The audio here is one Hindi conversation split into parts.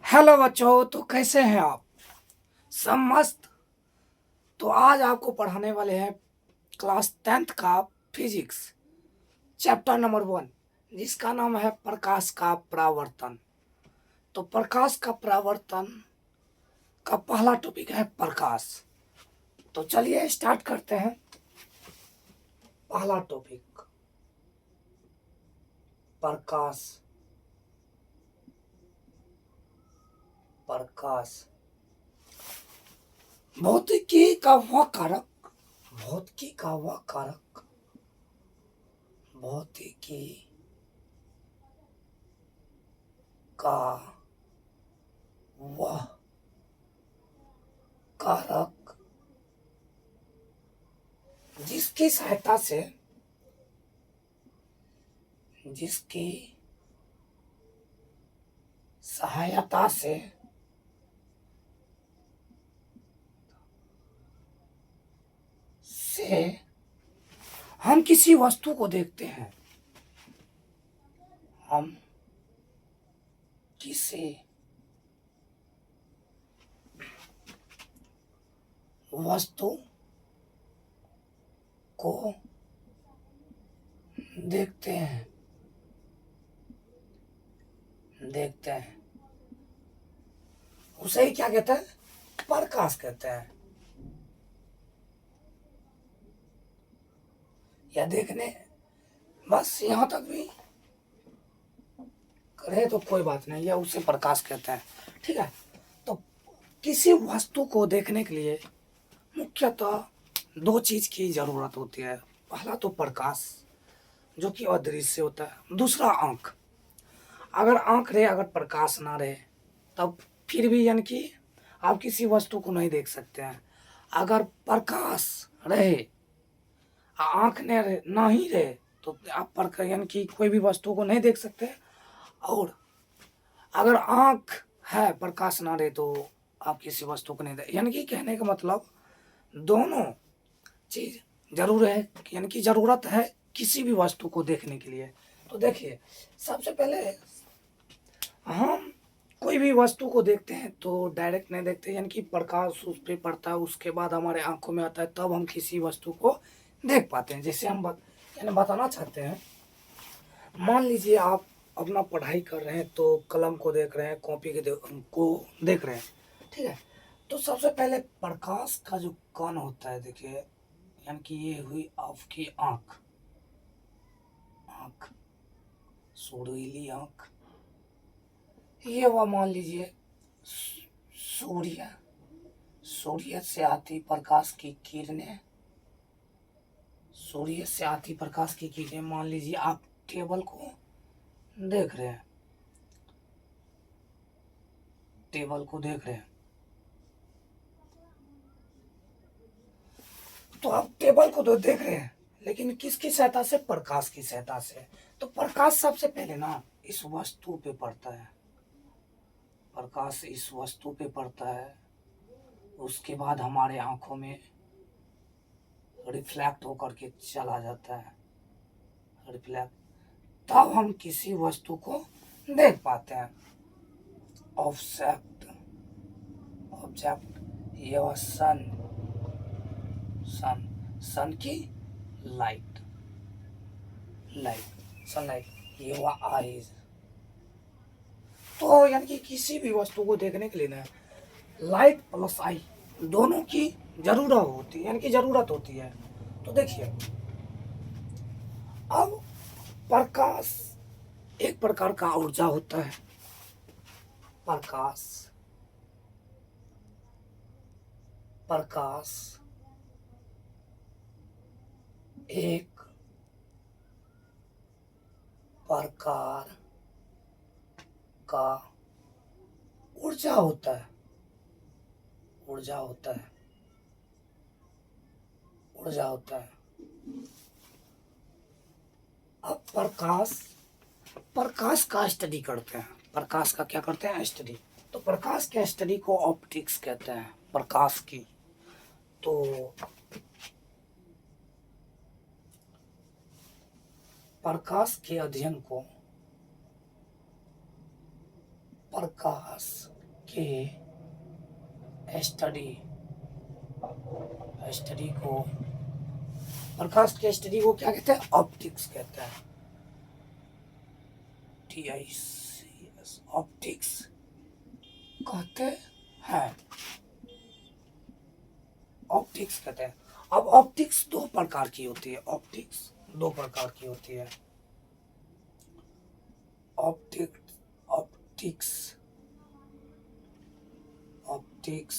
हेलो बच्चों, तो कैसे हैं आप? सब मस्त। तो आज आपको पढ़ाने वाले हैं क्लास 10th का फिजिक्स चैप्टर नंबर 1, जिसका नाम है प्रकाश का परावर्तन। तो प्रकाश का परावर्तन का पहला टॉपिक है प्रकाश। तो चलिए स्टार्ट करते हैं। पहला टॉपिक प्रकाश। प्रकाश भौतिकी का वह कारक भौतिकी का वह कारक भौतिकी का वह कारक जिसकी सहायता से जिसकी सहायता से हम किसी वस्तु को देखते हैं। हम किसी वस्तु को देखते हैं उसे ही क्या कहते हैं? प्रकाश कहते हैं। या देखने, बस यहाँ तक भी करे तो कोई बात नहीं, या उसे प्रकाश कहते हैं। ठीक है। तो किसी वस्तु को देखने के लिए मुख्यतः दो चीज की जरूरत होती है। पहला तो प्रकाश, जो कि अदृश्य होता है। दूसरा आंख। अगर आंख रहे, अगर प्रकाश ना रहे, तब फिर भी यानी कि आप किसी वस्तु को नहीं देख सकते हैं। अगर प्रकाश रहे, आंख ने ना ही रहे, तो आप पर यानी कि कोई भी वस्तु को नहीं देख सकते। और अगर आंख है, प्रकाश ना रहे, तो आप किसी वस्तु को नहीं देख, यानी कि कहने का मतलब दोनों चीज जरूर है, यानी कि जरूरत है किसी भी वस्तु को देखने के लिए। तो देखिए, सबसे पहले हम कोई भी वस्तु को देखते हैं तो डायरेक्ट नहीं देखते, यानी कि प्रकाश उस पर पड़ता है, उसके बाद हमारे आंखों में आता है, तब हम किसी वस्तु को देख पाते हैं। जैसे हम यानी बताना चाहते हैं, मान लीजिए आप अपना पढ़ाई कर रहे हैं, तो कलम को देख रहे हैं, कॉपी को देख रहे हैं। ठीक है। तो सबसे पहले प्रकाश का जो कण होता है, देखिए, यानी कि ये हुई आपकी आंख। आंख, सुरीली आंख। ये वह मान लीजिए सूर्य सूर्य से आती प्रकाश की किरणें। सूर्य से आती प्रकाश की किरणें, मान लीजिए आप टेबल को देख रहे हैं। टेबल को देख रहे हैं, तो आप टेबल को तो देख रहे हैं, लेकिन किसकी सहायता से? प्रकाश की सहायता से। तो प्रकाश सबसे पहले ना इस वस्तु पे पड़ता है। प्रकाश इस वस्तु पे पड़ता है, उसके बाद हमारे आंखों में रिफ्लेक्ट होकर के चला जाता है। रिफ्लेक्ट, तब हम किसी वस्तु को देख पाते हैं। ऑब्जेक्ट ऑब्जेक्ट यह सन सन सन की लाइट सनलाइट, ये हुआ आईज। तो यानी कि किसी भी वस्तु को देखने के लिए ना लाइट प्लस आई दोनों की जरूरत होती है, यानी कि जरूरत होती है। तो देखिए, अब प्रकाश एक प्रकार का ऊर्जा होता है। प्रकाश प्रकाश एक प्रकार का ऊर्जा होता है। ऊर्जा होता है ऊर्जा होता है। अब प्रकाश का स्टडी करते हैं। प्रकाश का क्या करते हैं? स्टडी। तो प्रकाश के स्टडी को ऑप्टिक्स कहते हैं, प्रकाश की। तो प्रकाश के अध्ययन को प्रकाश के स्टडी स्टडी को प्रकाश के स्टडी को क्या कहते हैं? ऑप्टिक्स कहते हैं। TICS ऑप्टिक्स कहते हैं, ऑप्टिक्स कहते हैं। अब ऑप्टिक्स दो प्रकार की होती है, ऑप्टिक्स दो प्रकार की होती है। ऑप्टिक्स ऑप्टिक्स ऑप्टिक्स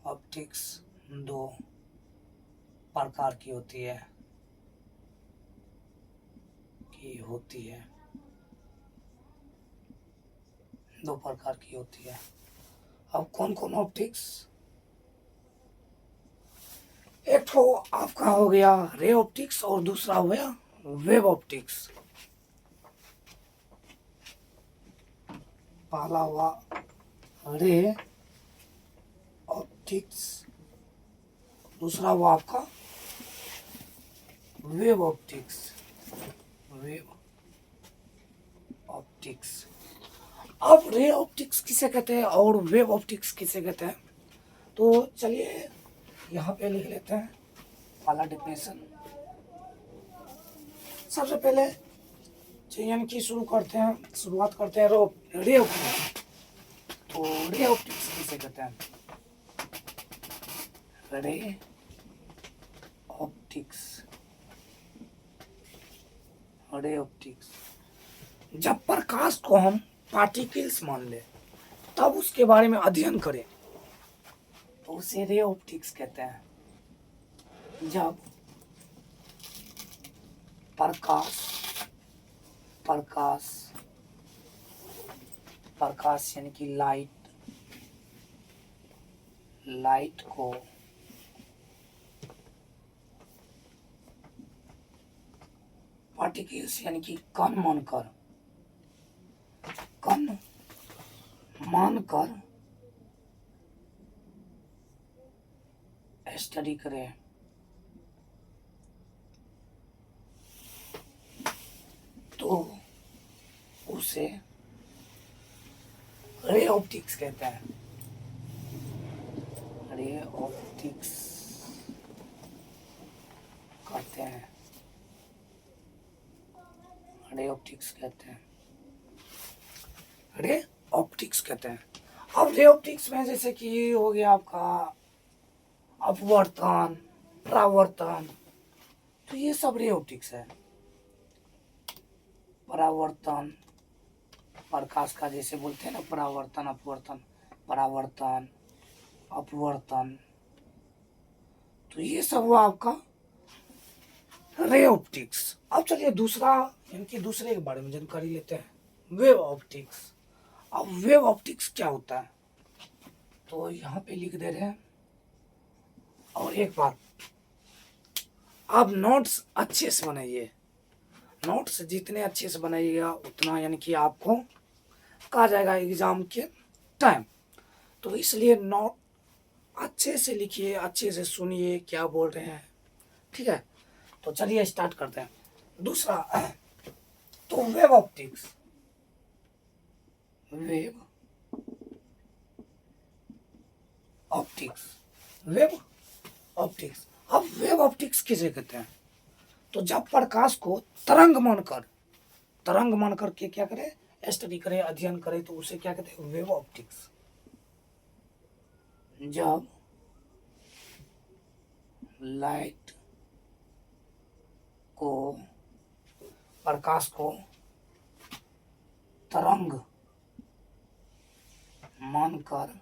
ऑप्टिक्स दो प्रकार की होती है दो प्रकार की होती है। अब कौन कौन ऑप्टिक्स? एक तो आपका हो गया रे ऑप्टिक्स और दूसरा हो गया वेव ऑप्टिक्स। पहला हुआ रे ऑप्टिक्स, दूसरा हुआ आपका वेव ऑप्टिक्स। Wave optics. अब रे ऑप्टिक्स किसे कहते हैं और वेव ऑप्टिक्स किसे कहते हैं? तो चलिए यहाँ पे लिख लेते हैं पहला डेफिनेशन। सबसे पहले यानी कि शुरुआत करते हैं रे ऑप्टिक्स। तो रे ऑप्टिक्स किसे कहते हैं? रे ऑप्टिक्स, रे ऑप्टिक्स जब प्रकाश को हम पार्टिकल्स मान ले तब उसके बारे में अध्ययन करें तो उसे रे ऑप्टिक्स कहते हैं। जब प्रकाश यानी कि लाइट को पार्टिकल्स यानी कि कण मानकर स्टडी करें तो उसे रे ऑप्टिक्स कहते हैं। रे ऑप्टिक्स कहते हैं, रे ऑप्टिक्स कहते हैं, रे ऑप्टिक्स कहते हैं। अब रे ऑप्टिक्स में जैसे कि हो गया आपका अपवर्तन, परावर्तन, तो ये सब रे ऑप्टिक्स है। परावर्तन, प्रकाश का जैसे बोलते हैं ना परावर्तन अपवर्तन, परावर्तन अपवर्तन, तो ये सब हुआ आपका रे ऑप्टिक्स। अब चलिए दूसरा इनके दूसरे के बारे में जानकारी लेते हैं, वेव ऑप्टिक्स। अब वेव ऑप्टिक्स क्या होता है तो यहाँ पे लिख दे रहे हैं। और एक बात, आप नोट्स अच्छे से बनाइए, नोट्स जितने अच्छे से बनाइएगा उतना यानी कि आपको कहा जाएगा एग्जाम के टाइम। तो इसलिए नोट अच्छे से लिखिए, अच्छे से सुनिए क्या बोल रहे हैं, ठीक है। तो चलिए स्टार्ट करते हैं। दूसरा तो wave optics, wave optics, wave optics. अब वेव ऑप्टिक्स किसे कहते हैं? तो जब प्रकाश को तरंग मानकर के क्या करे, स्टडी करे, अध्ययन करे, तो उसे क्या कहते हैं? Wave optics. जब लाइट को, प्रकाश को तरंग मानकर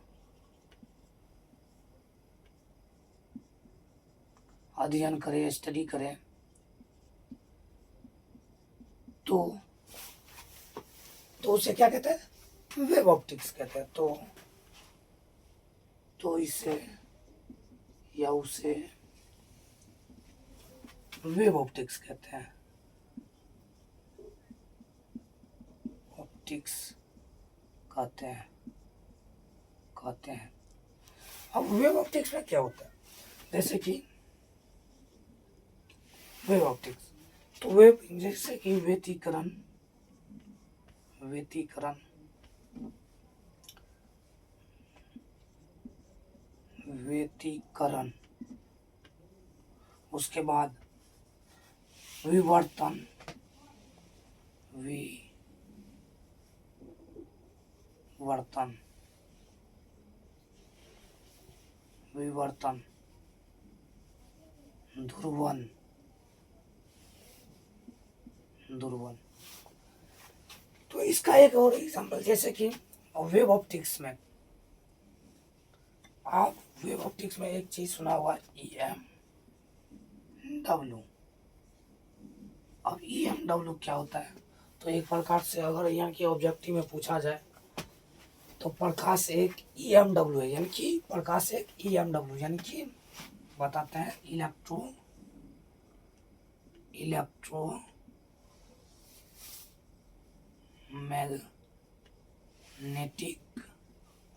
अध्ययन करे, स्टडी करे, तो उसे क्या कहते हैं? वेव ऑप्टिक्स कहते हैं। तो इसे या उसे वेव ऑप्टिक्स कहते हैं, ऑप्टिक्स कहते हैं। अब वेव ऑप्टिक्स में क्या होता है? जैसे कि वेव ऑप्टिक्स, तो वेव जैसे कि व्यतिकरण, व्यतिकरण, उसके बाद विवर्तन, विवर्तन, विवर्तन, ध्रुवन, ध्रुवन। तो इसका एक और एग्जांपल, जैसे कि वेव ऑप्टिक्स में, आप वेव ऑप्टिक्स में एक चीज सुना हुआ EMW। अब EMW क्या होता है? तो एक प्रकार से अगर यहाँ के ऑब्जेक्टिव में पूछा जाए तो प्रकाश एक EMW है, यानी कि प्रकाश एक EMW, यानी कि बताते हैं इलेक्ट्रो मैग्नेटिक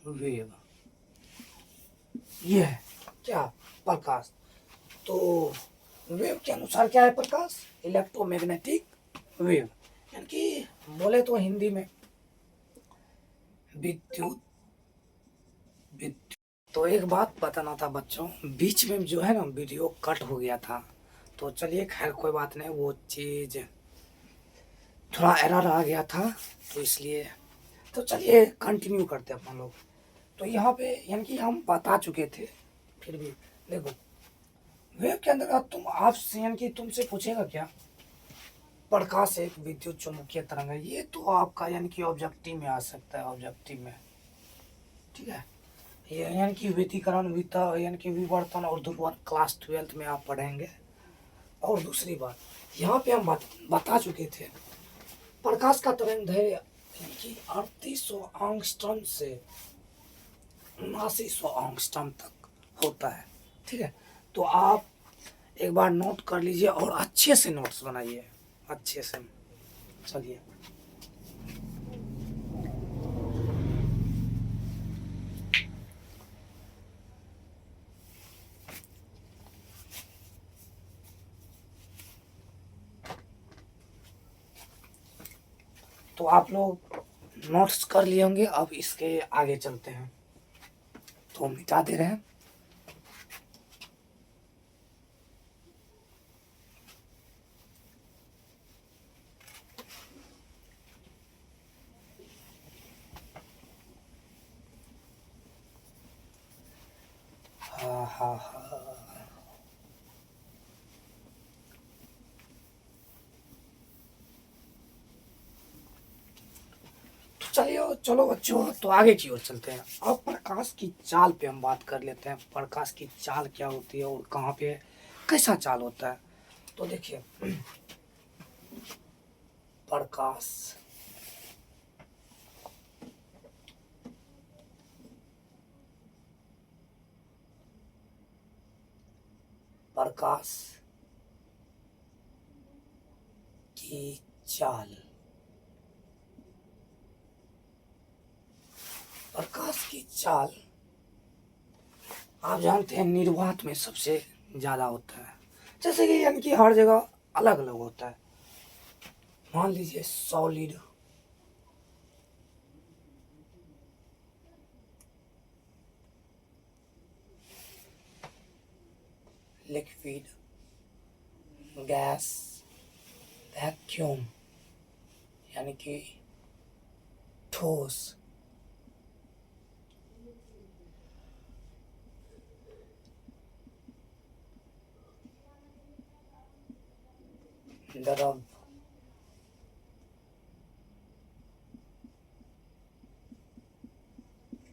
वेव। ये है क्या? प्रकाश। तो वेव के अनुसार क्या है प्रकाश? इलेक्ट्रोमैग्नेटिक वेव, यानी कि बोले तो हिंदी में विद्युत, विद्युत। तो एक बात बताना था बच्चों, बीच में जो है ना वीडियो कट हो गया था, तो चलिए खैर कोई बात नहीं, वो चीज़ थोड़ा एरर आ गया था तो इसलिए। तो चलिए कंटिन्यू करते हैं अपन लोग। तो यहाँ पे यानी कि हम बता चुके थे, फिर भी देखो वेव के अंदर तुम आपसे यानी कि तुमसे पूछेगा क्या? प्रकाश एक विद्युत चुम्बकीय तरंग है, ये तो आपका यानी कि ऑब्जेक्टिव में आ सकता है, ऑब्जेक्टिव में, ठीक है। ये यानी कि व्यतिकरण, यानी कि विवर्तन और ध्रुवन क्लास 12th में आप पढ़ेंगे। और दूसरी बात यहाँ पे हम बता चुके थे, प्रकाश का तरंग दैर्घ्य यानी कि 3800 एंगस्ट्रॉम से 7900 एंगस्ट्रॉम तक होता है, ठीक है। तो आप एक बार नोट कर लीजिए और अच्छे से नोट्स बनाइए, अच्छे से। चलिए तो आप लोग नोट्स कर लिए होंगे, अब इसके आगे चलते हैं। तो मिटा दे रहे हैं। हाँ हाँ हाँ। तो चलिए चलो बच्चों, तो आगे की ओर चलते हैं। अब प्रकाश की चाल पे हम बात कर लेते हैं, प्रकाश की चाल क्या होती है और कहाँ पे कैसा चाल होता है। तो देखिए प्रकाश, प्रकाश की चाल, प्रकाश की चाल आप जानते हैं निर्वात में सबसे ज्यादा होता है, जैसे कि यानी कि हर जगह अलग अलग होता है। मान लीजिए सॉलिड, लिक्विड, गैस, वैक्यूम, यानी कि ठोस, द्रव,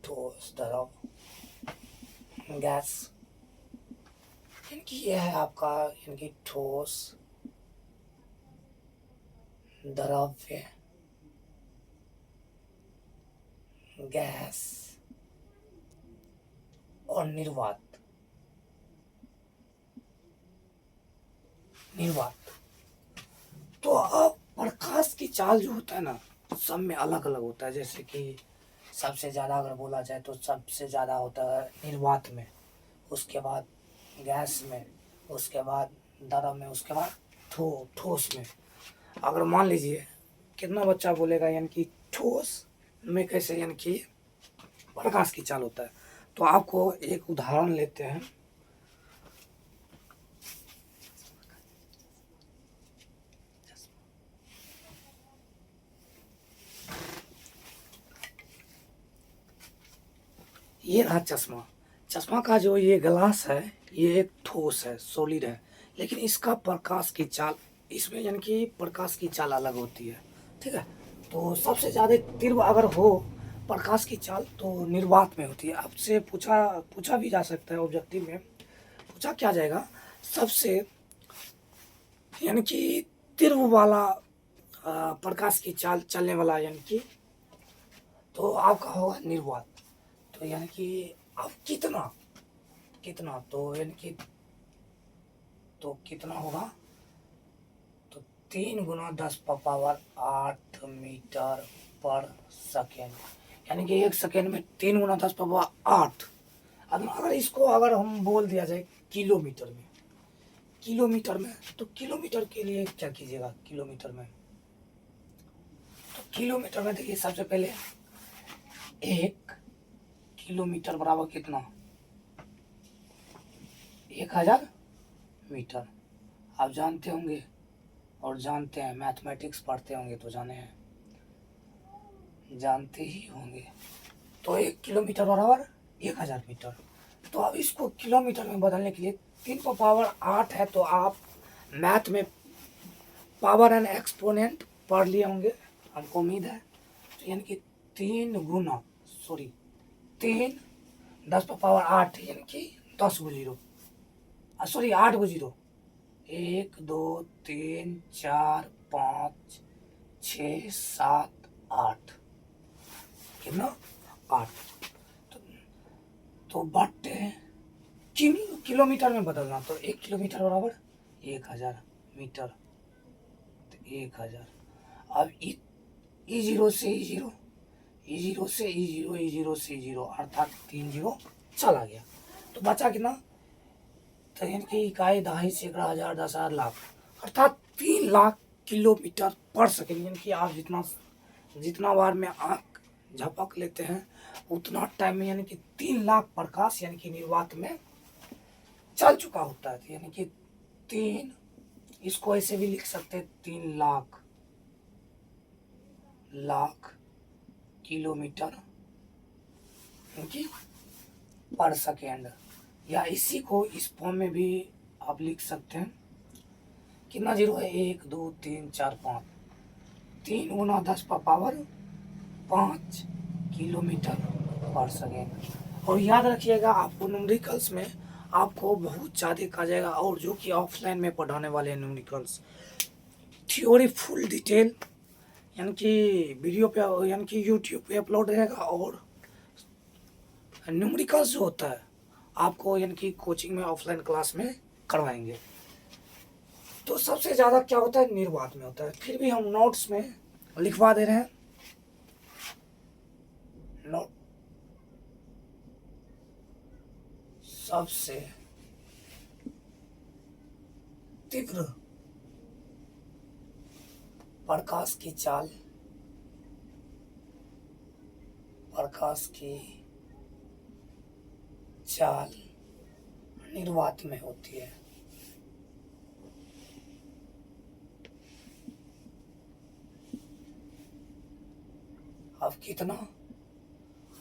ठोस, द्रव, गैस, यानी कि यह है आपका यानी कि ठोस, द्रव्य, गैस और निर्वात। निर्वात। तो अब प्रकाश की चाल जो होता है ना, सब में अलग अलग होता है। जैसे कि सबसे ज़्यादा अगर बोला जाए तो सबसे ज़्यादा होता है निर्वात में, उसके बाद गैस में, उसके बाद द्रव में, उसके बाद ठोस में। अगर मान लीजिए कितना बच्चा बोलेगा यानी कि ठोस में कैसे यानी कि प्रकाश की चाल होता है। तो आपको एक उदाहरण लेते हैं। ये रहा चश्मा। चश्मा का जो ये ग्लास है ये एक ठोस है, सॉलिड है, लेकिन इसका प्रकाश की चाल, इसमें यानी कि प्रकाश की चाल अलग होती है। ठीक है, तो सबसे ज़्यादा तीव्र अगर हो प्रकाश की चाल तो निर्वात में होती है। आपसे पूछा भी जा सकता है, ऑब्जेक्टिव में पूछा क्या जाएगा सबसे यानी कि तीव्र वाला प्रकाश की चाल चलने वाला, यानी कि तो आपका होगा निर्वात। तो यानी कि आप कितना कितना तो यानी कि तो कितना होगा, तो 3 × 10⁻8 मीटर पर सेकेंड, यानी कि 1 सेकेंड में 3 × 10⁻8। अगर इसको अगर हम बोल दिया जाए किलोमीटर में, तो किलोमीटर के लिए क्या कीजिएगा, किलोमीटर में देखिए सबसे पहले 1 किलोमीटर बराबर कितना, 1000 मीटर। आप जानते होंगे और जानते हैं, मैथमेटिक्स पढ़ते होंगे तो जानते ही होंगे। तो 1 किलोमीटर बराबर 1000 मीटर। तो अब इसको किलोमीटर में बदलने के लिए 3 को पावर 8 है, तो आप मैथ में पावर एंड एक्सपोनेंट पढ़ लिए होंगे, हमको उम्मीद है। तो यानी कि 3 10⁻8 यानी कि 10 गो जीरो, 8 गो जीरो, 1 2 3 4 5 6 7 8, कितना 8। तो बटे किलोमीटर में बदलना, तो 1 किलोमीटर बराबर 1000 मीटर, तो 1000। अब ई जीरो से ई जीरो, ई जीरो से ई जीरो, ई जीरो से ई जीरो, अर्थात 3 जीरो चला गया, तो बचा कितना, तो यानी कि इकाई, दहाई, सैकड़ा, हजार, 10,000, लाख, अर्थात 3 लाख किलोमीटर पर सेकेंड। यानी कि आप जितना बार में आँख झपक लेते हैं उतना टाइम में यानी कि 3 लाख प्रकाश यानी कि निर्वात में चल चुका होता है। यानी कि 3, इसको ऐसे भी लिख सकते हैं 3 लाख किलोमीटर यानी कि पर सेकेंड, या इसी को इस फॉर्म में भी आप लिख सकते हैं। कितना जीरो है, 1 2 3 4 5, 3 × 10⁻5 किलोमीटर पर सेकेंड। और याद रखिएगा, आपको न्यूमेरिकल्स में आपको बहुत ज़्यादा कहा जाएगा, और जो कि ऑफलाइन में पढ़ाने वाले हैं न्यूमेरिकल्स थ्योरी फुल डिटेल, यानी कि वीडियो पे यानी कि यूट्यूब पे अपलोड रहेगा। और न्यूमेरिकल्स जो होता है आपको यानी कि कोचिंग में ऑफलाइन क्लास में करवाएंगे। तो सबसे ज़्यादा क्या होता है, निर्वात में होता है। फिर भी हम नोट्स में लिखवा दे रहे हैं, नोट सबसे तीव्र प्रकाश की चाल निर्वात में होती है। अब कितना,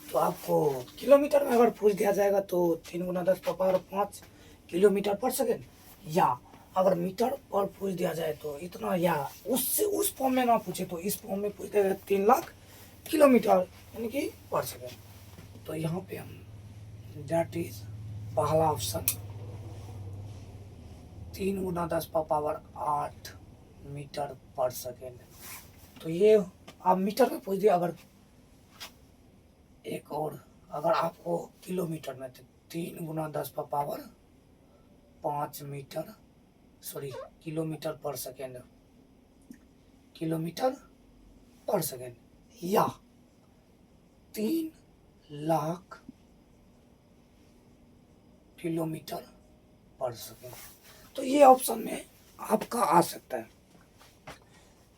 तो आपको किलोमीटर में अगर पूछ दिया जाएगा तो 3 × 10⁻5 किलोमीटर पर सेकेंड, या अगर मीटर पर पूछ दिया जाए तो इतना, या उससे उस फॉर्म में ना पूछे तो इस फॉर्म में पूछ देगा 3 लाख किलोमीटर यानी कि पर सेकेंड। तो यहाँ पे हम दैट इज पहला ऑप्शन 3 × 10⁻8 मीटर पर सेकेंड। तो ये आप मीटर में पूछ दिया। अगर एक और अगर आपको किलोमीटर में, तो 3 × 10⁻5 मीटर, किलोमीटर पर सेकेंड, या 3 लाख किलोमीटर पर सेकेंड। तो ये ऑप्शन में आपका आ सकता है।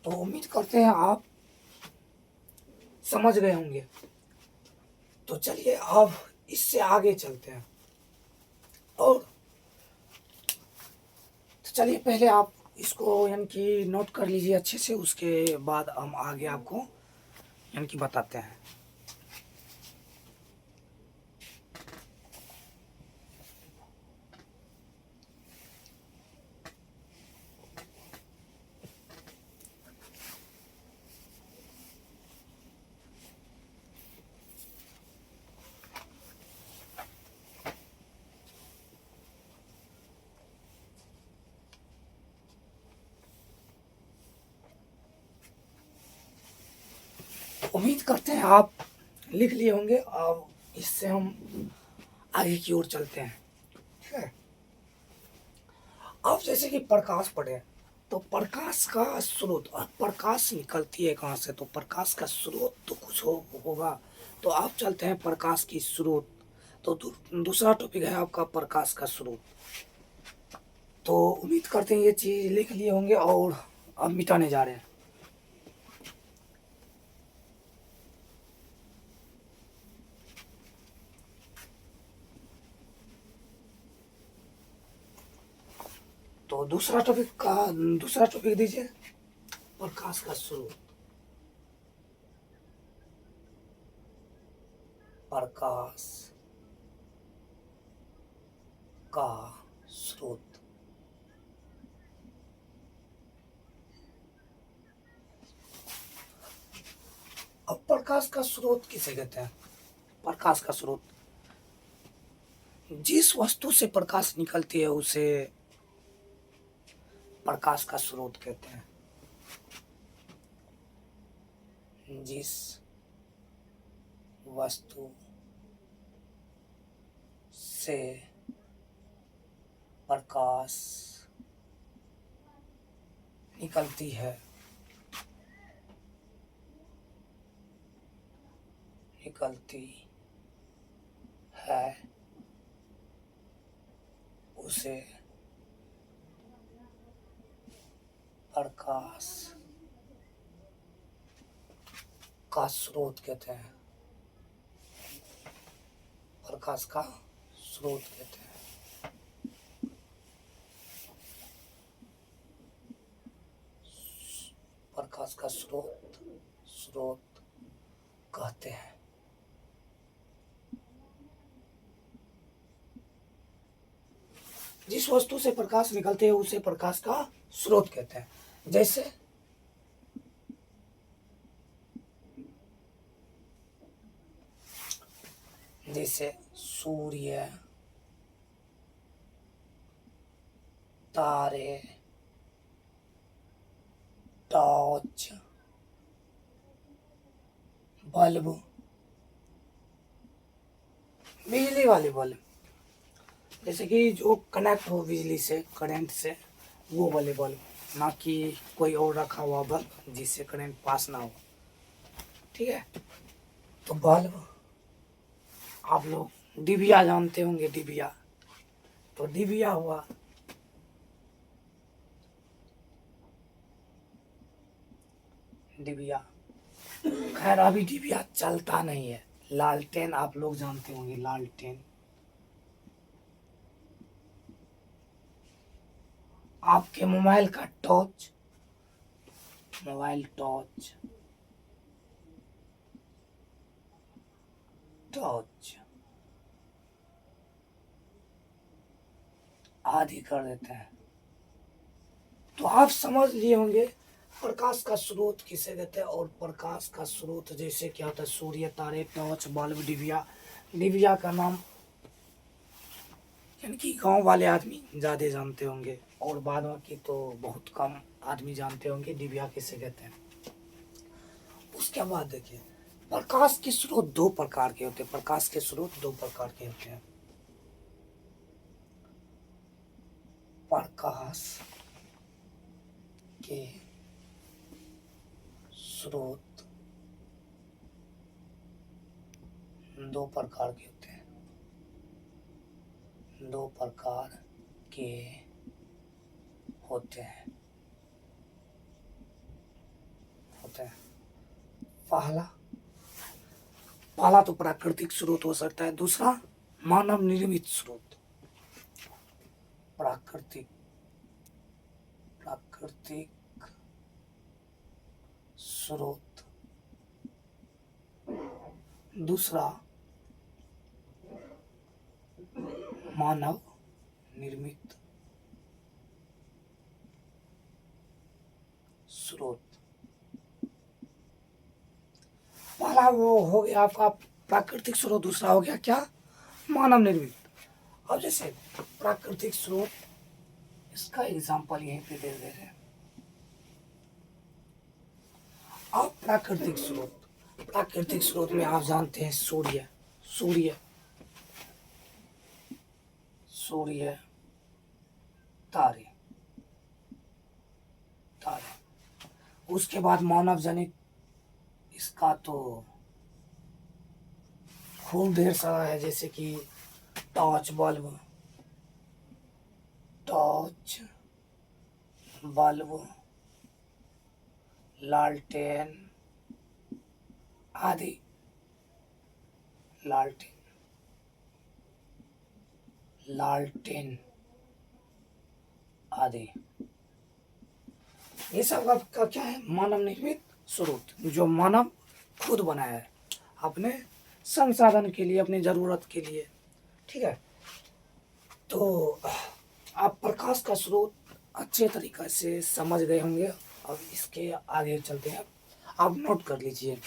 तो उम्मीद करते हैं आप समझ गए होंगे। तो चलिए अब इससे आगे चलते हैं। और तो चलिए पहले आप इसको यानी कि नोट कर लीजिए अच्छे से, उसके बाद हम आगे आपको यानी कि बताते हैं। उम्मीद करते हैं आप लिख लिए होंगे। अब इससे हम आगे की ओर चलते हैं। ठीक है। अब जैसे कि प्रकाश पढ़े, तो प्रकाश का स्रोत, और प्रकाश निकलती है कहाँ से, तो प्रकाश का स्रोत तो कुछ होगा। तो आप चलते हैं प्रकाश की स्रोत। तो दूसरा टॉपिक है आपका प्रकाश का स्रोत। तो उम्मीद करते हैं ये चीज लिख लिए होंगे और अब मिटाने जा रहे हैं। तो दूसरा टॉपिक दीजिए, प्रकाश का स्रोत। प्रकाश का स्रोत। अब प्रकाश का स्रोत किसे कहते हैं? प्रकाश का स्रोत, जिस वस्तु से प्रकाश निकलती है उसे प्रकाश का स्रोत कहते हैं। जिस वस्तु से प्रकाश निकलती है उसे प्रकाश का स्रोत कहते हैं। प्रकाश का स्रोत कहते हैं। प्रकाश का स्रोत कहते हैं। जिस वस्तु से प्रकाश निकलते हैं उसे प्रकाश का स्रोत कहते हैं। जैसे सूर्य, तारे, टॉर्च, बल्ब, बिजली वाले बल्ब, जैसे कि जो कनेक्ट हो बिजली से, करंट से, वो वाले बल्ब, ना कि कोई और रखा हुआ बल्ब जिससे करंट पास ना हो। ठीक है। तो बल्ब, आप लोग डिबिया जानते होंगे, डिबिया, तो डिबिया हुआ। डिबिया, खैर अभी डिबिया चलता नहीं है। लालटेन आप लोग जानते होंगे, लालटेन। आपके मोबाइल का टॉर्च, मोबाइल टॉर्च, टॉर्च आदि कर देते हैं। तो आप समझ लिए होंगे प्रकाश का स्रोत किसे कहते हैं। और प्रकाश का स्रोत जैसे क्या होता है, सूर्य, तारे, टॉर्च, बल्ब, डिबिया। डिबिया का नाम यानी कि गांव वाले आदमी ज़्यादा जानते होंगे, और बाद में की तो बहुत कम आदमी जानते होंगे डिबिया किसे कहते हैं। उसके बाद देखिए, प्रकाश के स्रोत दो प्रकार के होते हैं। प्रकाश के स्रोत दो प्रकार के होते हैं। प्रकाश के स्रोत दो प्रकार के होते हैं। दो प्रकार के होते हैं। पहला पहला तो प्राकृतिक स्रोत हो सकता है, दूसरा मानव निर्मित स्रोत। प्राकृतिक प्राकृतिक स्रोत, दूसरा मानव निर्मित स्रोत। पहला वो हो गया आपका प्राकृतिक स्रोत, दूसरा हो गया क्या, मानव निर्मित। अब जैसे प्राकृतिक स्रोत, इसका एग्जांपल यहीं पे दे रहे हैं। अब प्राकृतिक स्रोत में आप जानते हैं सूर्य, सूर्य सूर्य तारे, तारे। उसके बाद मानव जनित, इसका तो खूब ढेर सारा है, जैसे कि टॉर्च बल्ब, टॉर्च बल्ब, लालटेन आदि, लालटेन लालटेन आदि। ये सब का क्या है, मानव निर्मित स्रोत, जो मानव खुद बनाया है अपने संसाधन के लिए, अपनी जरूरत के लिए। ठीक है, तो आप प्रकाश का स्रोत अच्छे तरीके से समझ गए होंगे। अब इसके आगे चलते हैं, आप नोट कर लीजिए।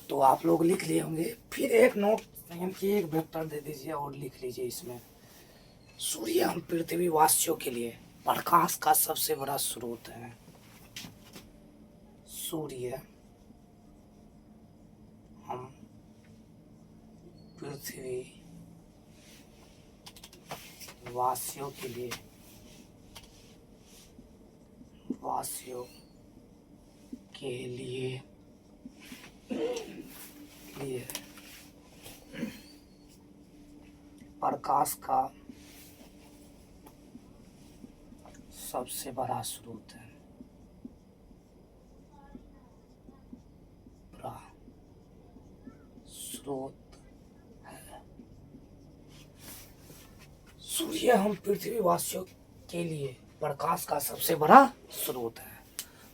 तो आप लोग लिख लिए होंगे, फिर एक नोट यानी कि एक वेक्टर दे दीजिए और लिख लीजिए इसमें। सूर्य हम पृथ्वी वासियों के लिए प्रकाश का सबसे बड़ा स्रोत है। सूर्य हम पृथ्वी वासियों के लिए, वासियों के लिए प्रकाश का सबसे बड़ा स्रोत है। स्रोत है सूर्य हम पृथ्वीवासियों के लिए प्रकाश का सबसे बड़ा स्रोत है।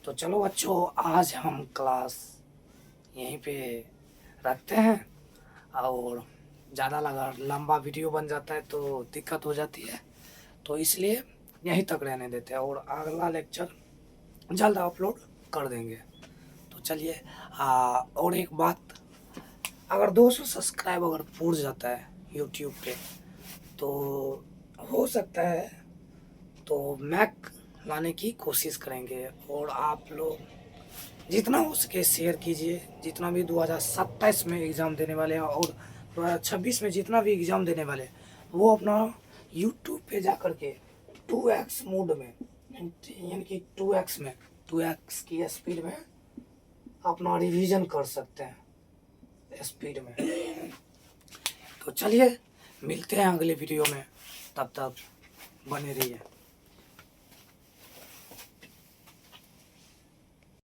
तो चलो बच्चों, आज हम क्लास यहीं पे रखते हैं, और ज़्यादा लंबा वीडियो बन जाता है तो दिक्कत हो जाती है, तो इसलिए यहीं तक रहने देते हैं, और अगला लेक्चर जल्द अपलोड कर देंगे। तो चलिए, और एक बात, अगर 200 सब्सक्राइब अगर पूर जाता है यूट्यूब पे, तो हो सकता है तो मैक लाने की कोशिश करेंगे। और आप लोग जितना हो सके शेयर कीजिए। जितना भी 2027 में एग्ज़ाम देने वाले हैं और 2026 में जितना भी एग्ज़ाम देने वाले हैं, वो अपना यूट्यूब पे जा कर के 2x मोड में, यानी कि 2x की स्पीड में अपना रिवीजन कर सकते हैं स्पीड में। तो चलिए, मिलते हैं अगले वीडियो में, तब तक बने रहिए।